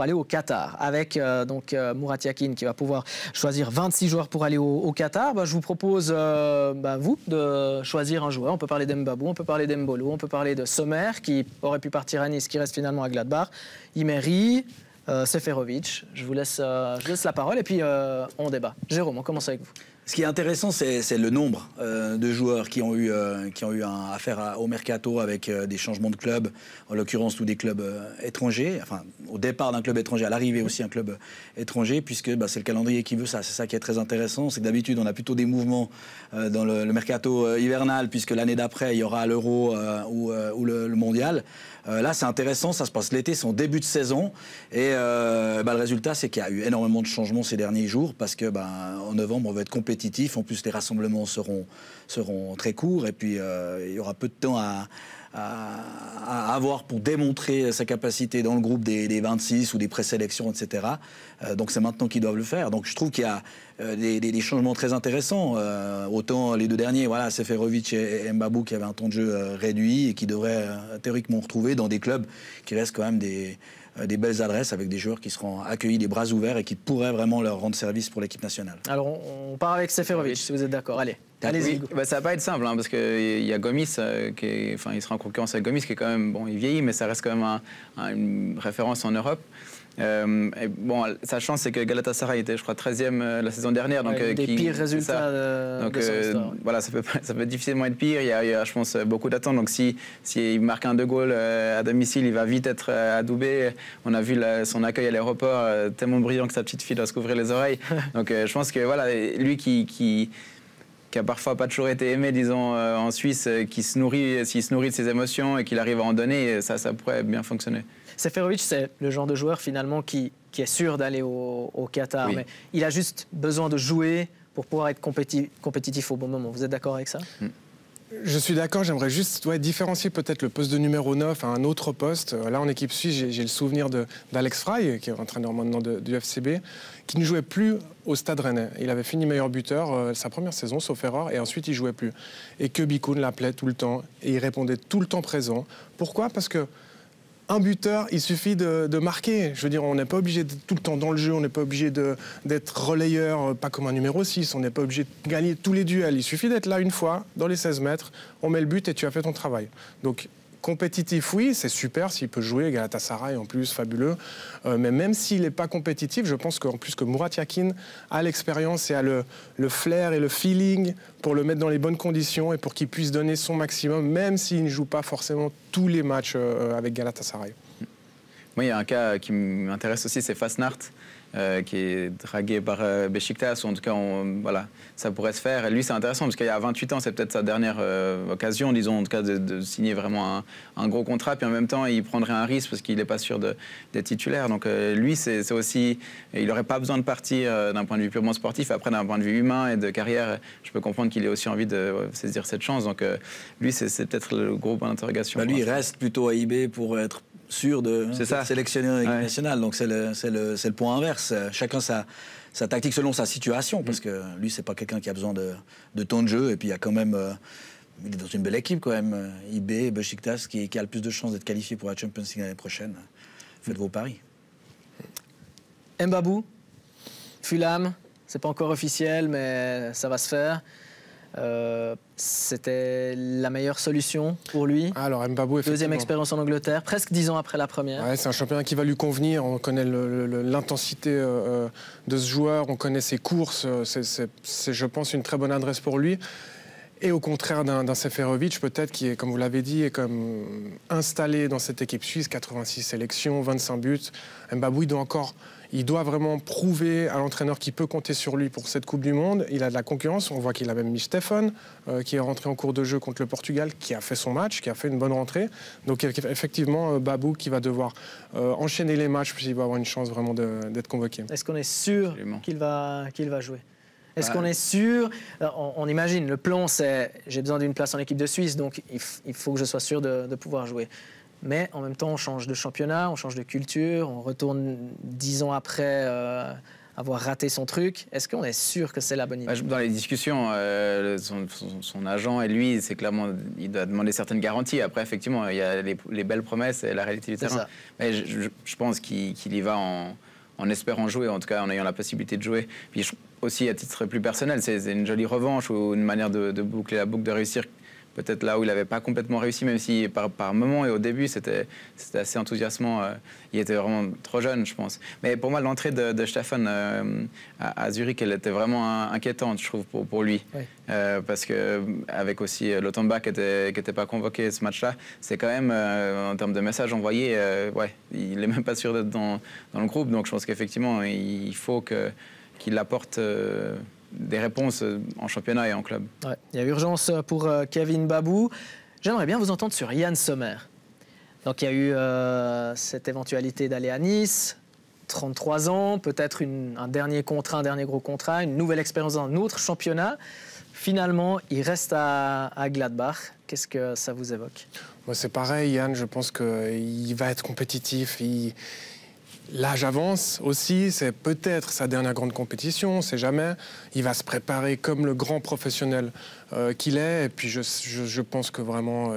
S1: aller au Qatar. Avec donc Murat Yakin qui va pouvoir choisir 26 joueurs pour aller au Qatar. Je vous propose, vous, de choisir un joueur. On peut parler d'Mbabou, on peut parler d'Embolo, on peut parler de Sommer qui aurait pu partir à Nice, qui reste finalement à Gladbach, Imeri, Seferovic. Je vous laisse la parole et puis on débat. Jérôme, on commence avec vous.
S6: Ce qui est intéressant, c'est le nombre de joueurs qui ont eu affaire au mercato avec des changements de club, en l'occurrence tous des clubs étrangers, enfin au départ d'un club étranger, à l'arrivée aussi un club étranger, puisque c'est le calendrier qui veut ça. C'est ça qui est très intéressant, c'est que d'habitude on a plutôt des mouvements dans le mercato hivernal, puisque l'année d'après il y aura l'Euro ou le Mondial. Là c'est intéressant, ça se passe l'été, c'est en début de saison, et le résultat c'est qu'il y a eu énormément de changements ces derniers jours, parce que en novembre on va être compétitif. En plus, les rassemblements seront très courts, et puis il y aura peu de temps à avoir pour démontrer sa capacité dans le groupe des 26 ou des présélections, etc. Donc c'est maintenant qu'ils doivent le faire. Donc je trouve qu'il y a des changements très intéressants. Autant les 2 derniers, voilà, Seferovic et Mbabou, qui avaient un temps de jeu réduit et qui devraient théoriquement retrouver dans des clubs qui restent quand même des belles adresses, avec des joueurs qui seront accueillis les bras ouverts et qui pourraient vraiment leur rendre service pour l'équipe nationale.
S1: Alors on part avec Seferovic, si vous êtes d'accord. Allez-y.
S3: Oui, ça va pas être simple, parce qu'il y a Gomis, il sera en concurrence avec Gomis, qui est quand même, il vieillit, mais ça reste quand même une référence en Europe. Sa chance, c'est que Galatasaray était, je crois, 13e la saison dernière. Donc,
S1: des pires résultats de son histoire.
S3: Voilà, ça peut difficilement être pire. Il y a, je pense, beaucoup d'attentes. Donc, s'il marque un 2 goals à domicile, il va vite être adoubé. On a vu son accueil à l'aéroport, tellement brillant que sa petite fille doit se couvrir les oreilles. Donc, je pense que voilà, lui qui a parfois pas toujours été aimé, disons, en Suisse, s'il se nourrit de ses émotions et qu'il arrive à en donner, ça pourrait bien fonctionner.
S1: Seferovic, c'est le genre de joueur finalement qui est sûr d'aller au Qatar, mais il a juste besoin de jouer pour pouvoir être compétitif au bon moment. Vous êtes d'accord avec ça?
S2: Je suis d'accord, j'aimerais juste différencier peut-être le poste de numéro 9 à un autre poste. Là, en équipe suisse, j'ai le souvenir d'Alex Frey, qui est entraîneur maintenant du FCB, qui ne jouait plus au Stade Rennais. Il avait fini meilleur buteur sa première saison, sauf erreur, et ensuite il ne jouait plus. Et que Bikoun l'appelait tout le temps, et il répondait tout le temps présent. Pourquoi ? Parce que un buteur, il suffit de marquer. Je veux dire, on n'est pas obligé d'être tout le temps dans le jeu, on n'est pas obligé d'être relayeur, pas comme un numéro 6, on n'est pas obligé de gagner tous les duels. Il suffit d'être là une fois, dans les 16 mètres, on met le but et tu as fait ton travail. Donc, compétitif, oui, c'est super s'il peut jouer. Galatasaray, en plus, fabuleux. Mais même s'il n'est pas compétitif, je pense qu'en plus que Murat Yakin a l'expérience et a le flair et le feeling pour le mettre dans les bonnes conditions et pour qu'il puisse donner son maximum, même s'il ne joue pas forcément tous les matchs avec Galatasaray.
S3: Moi, il y a un cas qui m'intéresse aussi, c'est Fasnacht, qui est dragué par Beşiktaş, ou en tout cas, voilà, ça pourrait se faire. Et lui, c'est intéressant, parce qu'il y a 28 ans, c'est peut-être sa dernière occasion, disons, en tout cas, de signer vraiment un gros contrat. Puis en même temps, il prendrait un risque, parce qu'il n'est pas sûr d'être titulaire. Donc lui, c'est aussi... Il n'aurait pas besoin de partir d'un point de vue purement sportif. Après, d'un point de vue humain et de carrière, je peux comprendre qu'il ait aussi envie de saisir cette chance. Donc lui, c'est peut-être le gros point d'interrogation.
S6: Lui, il reste plutôt à IB pour être sûr de sélectionner en équipe nationale. Donc c'est le point inverse. Chacun sa tactique selon sa situation, parce que lui, c'est pas quelqu'un qui a besoin de temps de jeu. Et puis il y a quand même, il est dans une belle équipe quand même, IB, Beşiktaş, qui a le plus de chances d'être qualifié pour la Champions League l'année prochaine. Faites vos paris.
S1: Mbabou, Fulham, c'est pas encore officiel, mais ça va se faire. C'était la meilleure solution pour lui.
S2: Alors Mbabou,
S1: deuxième expérience en Angleterre, presque 10 ans après la première.
S2: Ouais, c'est un championnat qui va lui convenir. On connaît l'intensité de ce joueur, on connaît ses courses. C'est, je pense, une très bonne adresse pour lui. Et au contraire d'un Seferovic, peut-être, qui est, comme vous l'avez dit, est comme installé dans cette équipe suisse, 86 sélections, 25 buts. Mbabou, il doit vraiment prouver à l'entraîneur qu'il peut compter sur lui pour cette Coupe du Monde. Il a de la concurrence. On voit qu'il a même mis Stefan, qui est rentré en cours de jeu contre le Portugal, qui a fait son match, qui a fait une bonne rentrée. Donc effectivement, Babou qui va devoir enchaîner les matchs, puis il va avoir une chance vraiment d'être convoqué.
S1: Est-ce qu'on est sûr qu'il va jouer ? Est-ce qu'on est sûr ? On imagine, le plan c'est j'ai besoin d'une place en équipe de Suisse, donc il faut que je sois sûr de pouvoir jouer. Mais en même temps, on change de championnat, on change de culture, on retourne 10 ans après avoir raté son truc. Est-ce qu'on est sûr que c'est la bonne idée ?
S3: Dans les discussions, son agent et lui, c'est clairement, il doit demander certaines garanties. Après, effectivement, il y a les belles promesses et la réalité du terrain. Mais je pense qu'il y va en espérant jouer, en tout cas en ayant la possibilité de jouer. Puis aussi, à titre plus personnel, c'est une jolie revanche ou une manière de boucler la boucle, de réussir peut-être là où il n'avait pas complètement réussi, même si par moment et au début, c'était assez enthousiasmant. Il était vraiment trop jeune, je pense. Mais pour moi, l'entrée de Stefan à Zurich, elle était vraiment inquiétante, je trouve, pour lui. Oui. Parce qu'avec aussi Lotomba qui n'était pas convoqué ce match-là, c'est quand même, en termes de messages envoyés, il n'est même pas sûr d'être dans le groupe. Donc je pense qu'effectivement, il faut qu'il apporte... des réponses en championnat et en club.
S1: Ouais, il y a urgence pour Kevin Babou. J'aimerais bien vous entendre sur Yann Sommer. Donc il y a eu cette éventualité d'aller à Nice, 33 ans, peut-être un dernier contrat, un dernier gros contrat, une nouvelle expérience dans un autre championnat. Finalement, il reste à Gladbach. Qu'est-ce que ça vous évoque ?
S2: Moi, c'est pareil, Yann, je pense qu'il va être compétitif. L'âge avance aussi, c'est peut-être sa dernière grande compétition, on ne sait jamais. Il va se préparer comme le grand professionnel qu'il est. Et puis je pense que vraiment,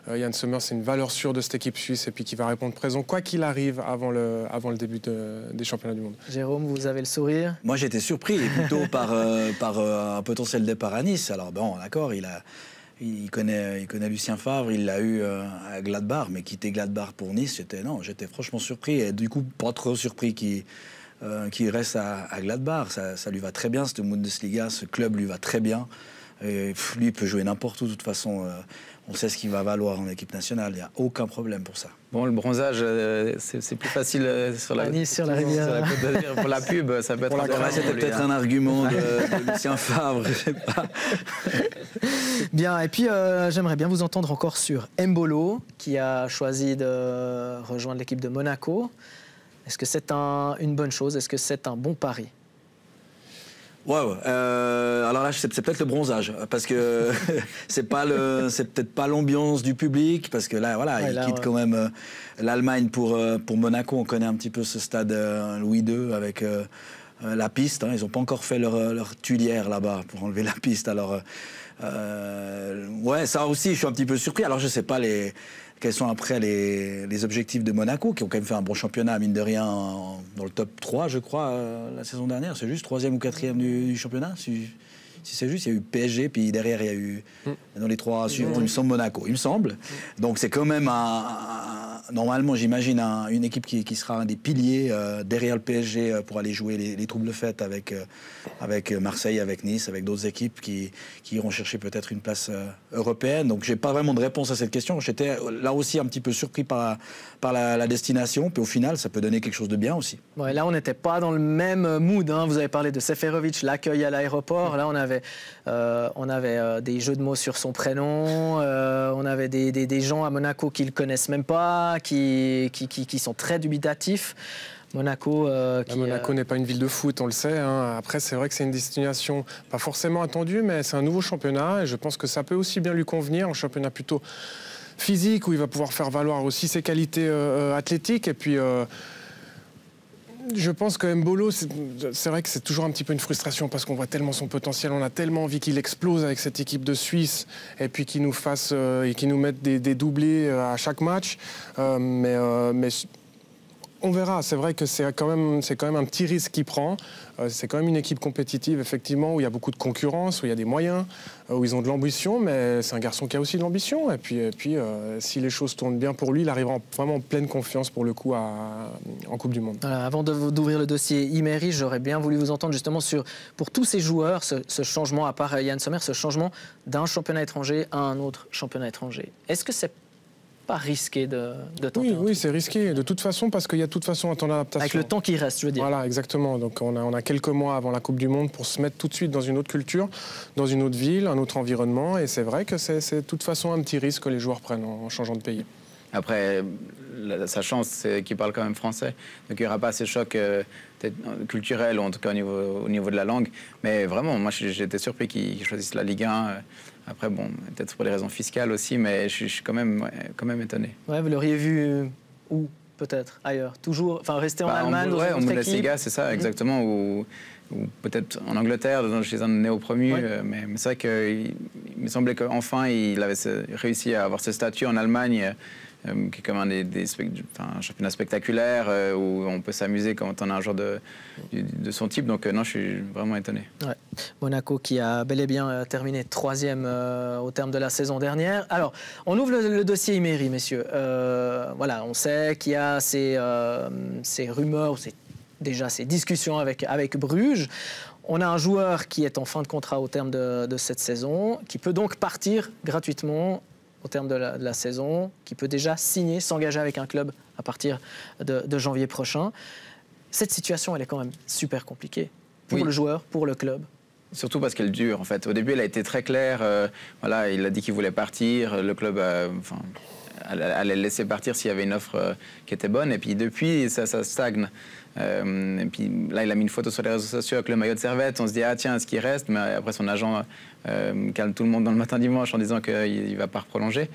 S2: Yann Sommer, c'est une valeur sûre de cette équipe suisse et puis qui va répondre présent, quoi qu'il arrive, avant le début des championnats du monde.
S1: Jérôme, vous avez le sourire ?
S6: Moi, j'étais surpris plutôt par un potentiel départ à Nice. Alors bon, d'accord, il connaît Lucien Favre, il l'a eu à Gladbach, mais quitter Gladbach pour Nice, j'étais franchement surpris. Et du coup, pas trop surpris qu'il reste à Gladbach. Ça lui va très bien, cette Bundesliga, ce club lui va très bien. Et lui, il peut jouer n'importe où, de toute façon. On sait ce qu'il va valoir en équipe nationale, il n'y a aucun problème pour ça.
S3: Bon, le bronzage, c'est plus facile sur la
S1: rivière.
S3: Pour la pub, ça peut être...
S6: C'était peut-être un argument de Lucien Favre, je sais pas.
S1: Bien, et puis j'aimerais bien vous entendre encore sur Embolo, qui a choisi de rejoindre l'équipe de Monaco. Est-ce que c'est une bonne chose ? Est-ce que c'est un bon pari ?
S6: Ouais. Alors là, c'est peut-être le bronzage, parce que c'est peut-être pas l'ambiance du public, parce que là, voilà, il quitte quand même l'Allemagne pour Monaco. On connaît un petit peu ce stade Louis II avec la piste. Hein. Ils n'ont pas encore fait leur tuilière là-bas pour enlever la piste. Alors, ouais, ça aussi, je suis un petit peu surpris. Alors, je sais pas quels sont après les objectifs de Monaco, qui ont quand même fait un bon championnat, mine de rien, dans le top 3, je crois, la saison dernière. C'est juste 3e ou 4e du championnat, si c'est juste. Il y a eu PSG, puis derrière, il y a eu, dans les 3 suivants, il me semble, Monaco. Il me semble. Donc, c'est quand même normalement, j'imagine, une équipe qui sera un des piliers derrière le PSG pour aller jouer les troubles fêtes avec Marseille, avec Nice, avec d'autres équipes qui iront chercher peut-être une place européenne. Donc, j'ai pas vraiment de réponse à cette question. J'étais là aussi un petit peu surpris par la destination. Puis au final, ça peut donner quelque chose de bien aussi.
S1: Ouais, là, on n'était pas dans le même mood. Hein. Vous avez parlé de Seferovic, l'accueil à l'aéroport. Là, on avait des jeux de mots sur son prénom. On avait des gens à Monaco qui le connaissent même pas, qui sont très dubitatifs. Monaco
S2: n'est pas une ville de foot, on le sait. Hein. Après, c'est vrai que c'est une destination pas forcément attendue, mais c'est un nouveau championnat et je pense que ça peut aussi bien lui convenir, un championnat plutôt physique où il va pouvoir faire valoir aussi ses qualités athlétiques. Et puis, je pense que Mbolo, c'est vrai que c'est toujours un petit peu une frustration parce qu'on voit tellement son potentiel, on a tellement envie qu'il explose avec cette équipe de Suisse et puis qu'il nous fasse et qu'il nous mette des doublés à chaque match. Mais on verra. C'est vrai que c'est quand même un petit risque qu'il prend. C'est quand même une équipe compétitive, effectivement, où il y a beaucoup de concurrence, où il y a des moyens, où ils ont de l'ambition, mais c'est un garçon qui a aussi de l'ambition. Et puis si les choses tournent bien pour lui, il arrivera vraiment en pleine confiance, pour le coup, en Coupe du Monde.
S1: Voilà, avant d'ouvrir le dossier Imeri, j'aurais bien voulu vous entendre justement pour tous ces joueurs, ce changement, à part Yann Sommer, ce changement d'un championnat étranger à un autre championnat étranger. Est-ce que c'est pas risqué de tenter?
S2: Oui, c'est risqué de toute façon parce qu'il y a de toute façon un temps d'adaptation.
S1: Avec le temps qui reste, je veux dire.
S2: Voilà, exactement. Donc on a quelques mois avant la Coupe du Monde pour se mettre tout de suite dans une autre culture, dans une autre ville, un autre environnement. Et c'est vrai que c'est de toute façon un petit risque que les joueurs prennent en changeant de pays.
S3: Après, sa chance, c'est qu'il parle quand même français. Donc il n'y aura pas ces chocs culturels, ou en tout cas au niveau de la langue. Mais vraiment, moi, j'étais surpris qu'ils choisissent la Ligue 1. Après, bon, peut-être pour les raisons fiscales aussi, mais je suis quand même étonné.
S1: Ouais, vous l'auriez vu où, peut-être, ailleurs? Toujours, enfin, rester en Allemagne, dans une autre équipe?
S3: En Bundesliga, c'est ça, exactement. Ou peut-être en Angleterre, chez un néo-promu. Mais c'est vrai qu'il me semblait qu'enfin, il avait réussi à avoir ce statut en Allemagne, qui est comme un championnat spectaculaire, où on peut s'amuser quand on a un joueur de son type. Donc non, je suis vraiment étonné.
S1: Ouais. Monaco qui a bel et bien terminé 3e au terme de la saison dernière. Alors, on ouvre le dossier Imeri, messieurs. Voilà, on sait qu'il y a ces rumeurs, déjà ces discussions avec Bruges. On a un joueur qui est en fin de contrat au terme de cette saison, qui peut donc partir gratuitement au terme de la saison, qui peut déjà signer, s'engager avec un club à partir de janvier prochain. Cette situation, elle est quand même super compliquée pour le joueur, pour le club.
S3: Surtout parce qu'elle dure, en fait. Au début, elle a été très claire. Voilà, il a dit qu'il voulait partir. Le club allait le laisser partir s'il y avait une offre qui était bonne. Et puis depuis, ça stagne. Et puis là, il a mis une photo sur les réseaux sociaux avec le maillot de Servette. On se dit, ah tiens, est-ce qu'il reste? Mais après, son agent calme tout le monde dans le matin dimanche en disant qu'il ne va pas prolonger.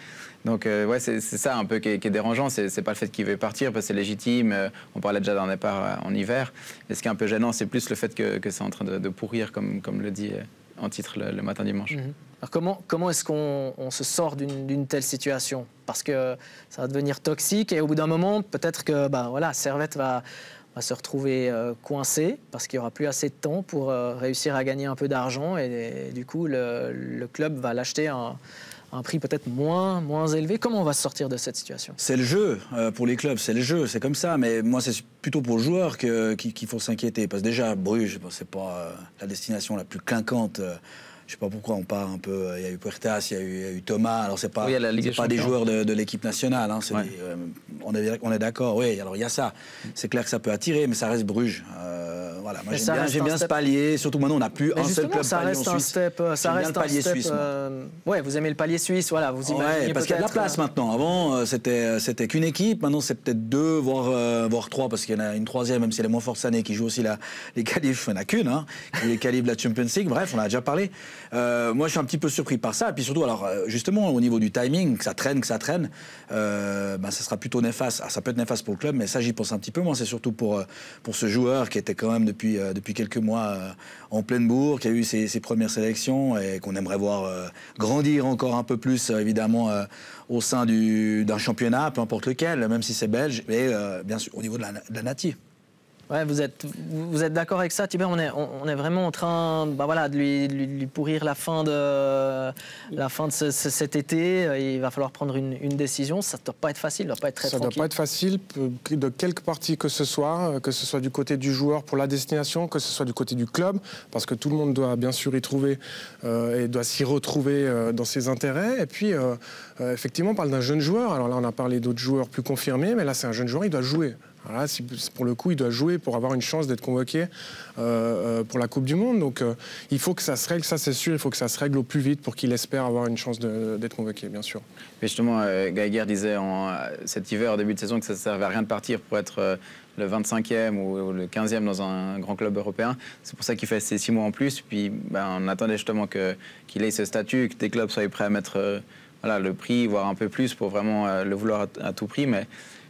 S3: Donc, ouais, c'est ça un peu qui est dérangeant. C'est pas le fait qu'il veut partir, parce que c'est légitime. On parlait déjà d'un départ en hiver. Mais ce qui est un peu gênant, c'est plus le fait que c'est en train de pourrir, comme le dit en titre le matin dimanche.
S1: Alors comment est-ce qu'on se sort d'une telle situation? Parce que ça va devenir toxique et au bout d'un moment, peut-être que Servette va se retrouver coincé parce qu'il n'y aura plus assez de temps pour réussir à gagner un peu d'argent et du coup, le club va l'acheter à un prix peut-être moins élevé. Comment on va se sortir de cette situation? C'est
S6: le jeu pour les clubs, c'est le jeu, c'est comme ça. Mais moi, c'est plutôt pour le joueur qu'il faut s'inquiéter. Parce que déjà, Bruges, c'est pas la destination la plus clinquante. Je sais pas pourquoi on part un peu. Il y a eu Puertas, il y a eu Thomas. Alors c'est pas des joueurs de l'équipe nationale. Hein, on est d'accord. Oui, alors il y a ça. C'est clair que ça peut attirer, mais ça reste Bruges. voilà, moi j'aime bien ce palier, surtout maintenant on n'a plus un seul club palier en Suisse.
S1: Ça reste un palier suisse. Ouais, vous aimez le palier suisse, voilà, vous imaginez
S6: parce qu'il y a de la place maintenant. Avant, c'était qu'une équipe, maintenant c'est peut-être 2, voire 3, parce qu'il y en a une troisième, même si elle est moins forte cette année, qui joue aussi les qualifs, il n'y en a qu'une, hein, les qualifs de la Champions League, bref, on en a déjà parlé. Moi je suis un petit peu surpris par ça, et puis surtout, alors justement, au niveau du timing, que ça traîne, ça sera plutôt néfaste. Ça peut être néfaste pour le club, mais ça j'y pense un petit peu. Moi c'est surtout pour ce joueur qui était quand même depuis quelques mois en pleine bourre, qui a eu ses premières sélections et qu'on aimerait voir grandir encore un peu plus évidemment au sein d'un championnat, peu importe lequel, même si c'est belge, et bien sûr au niveau de la native.
S1: Ouais, vous êtes d'accord avec ça, Thibert? On est vraiment en train de lui pourrir la fin de cet été. Il va falloir prendre une décision. Ça ne doit pas être facile, ça ne doit pas être très tranquille.
S2: Ça ne doit pas être facile de quelque partie que ce soit du côté du joueur pour la destination, que ce soit du côté du club, parce que tout le monde doit bien sûr y trouver et doit s'y retrouver dans ses intérêts. Et puis, effectivement, on parle d'un jeune joueur. Alors là, on a parlé d'autres joueurs plus confirmés, mais là, c'est un jeune joueur, il doit jouer. Voilà, pour le coup, il doit jouer pour avoir une chance d'être convoqué pour la Coupe du Monde. Donc, il faut que ça se règle, ça c'est sûr. Il faut que ça se règle au plus vite pour qu'il espère avoir une chance d'être convoqué, bien sûr.
S3: Mais justement, Geiger disait cet hiver, au début de saison, que ça ne servait à rien de partir pour être le 25e ou le 15e dans un grand club européen. C'est pour ça qu'il fait ces 6 mois en plus. Puis, on attendait justement qu'il ait ce statut, que des clubs soient prêts à mettre le prix, voire un peu plus, pour vraiment le vouloir à tout prix. Mais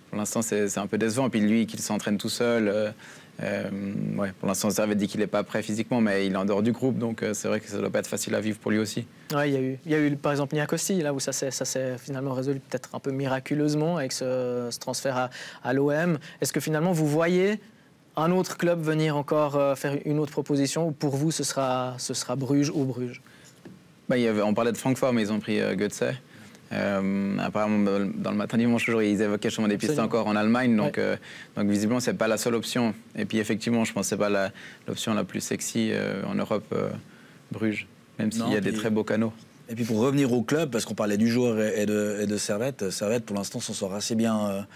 S3: pour l'instant, c'est un peu décevant. Puis lui, qu'il s'entraîne tout seul. Pour l'instant, Servette dit qu'il n'est pas prêt physiquement, mais il est en dehors du groupe. Donc c'est vrai que ça ne doit pas être facile à vivre pour lui aussi.
S1: Ouais, il y a eu par exemple Niakosti, là où ça s'est finalement résolu peut-être un peu miraculeusement avec ce transfert à l'OM. Est-ce que finalement vous voyez un autre club venir encore faire une autre proposition, ou pour vous ce sera Bruges ou Bruges?
S3: On parlait de Francfort, mais ils ont pris Götze. Apparemment, dans le matin dimanche, ils évoquaient justement des pistes encore en Allemagne, donc visiblement, c'est pas la seule option. Et puis, effectivement, je pense que c'est pas l'option la plus sexy en Europe, Bruges, même s'il y a des très beaux canaux.
S6: Et puis, pour revenir au club, parce qu'on parlait du joueur et de Servette, pour l'instant, s'en sort assez bien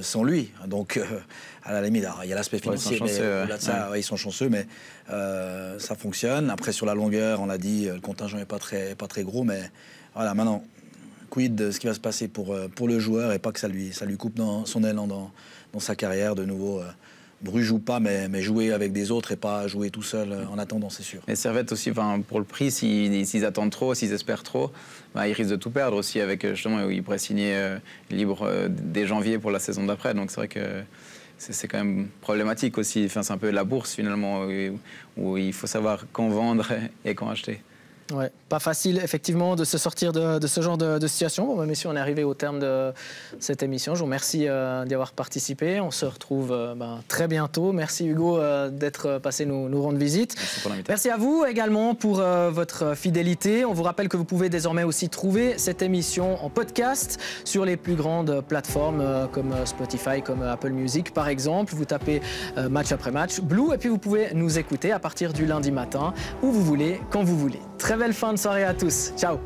S6: sans lui. Donc, à la limite, il y a l'aspect financier, mais au-delà de ça, ils sont chanceux, mais ça fonctionne. Après, sur la longueur, on l'a dit, le contingent n'est pas très gros, mais voilà, maintenant, quid de ce qui va se passer pour le joueur, et pas que ça lui coupe dans son élan dans sa carrière de nouveau. Bruges ou pas, mais jouer avec des autres et pas jouer tout seul en attendant, c'est sûr.
S3: Et Servette aussi, pour le prix, s'ils attendent trop, s'ils espèrent trop, ils risquent de tout perdre aussi, avec justement, ils pourraient signer libre dès janvier pour la saison d'après. Donc c'est vrai que c'est quand même problématique aussi. C'est un peu la bourse finalement, où il faut savoir quand vendre et quand acheter.
S1: Ouais, pas facile effectivement de se sortir de ce genre de situation. Bon, messieurs, on est arrivé au terme de cette émission. Je vous remercie d'y avoir participé. On se retrouve très bientôt. Merci Hugo d'être passé nous rendre visite. Merci à vous également pour votre fidélité. On vous rappelle que vous pouvez désormais aussi trouver cette émission en podcast sur les plus grandes plateformes comme Spotify, comme Apple Music par exemple. Vous tapez match après match Blue, et puis vous pouvez nous écouter à partir du lundi matin où vous voulez, quand vous voulez. Très belle fin de soirée à tous. Ciao.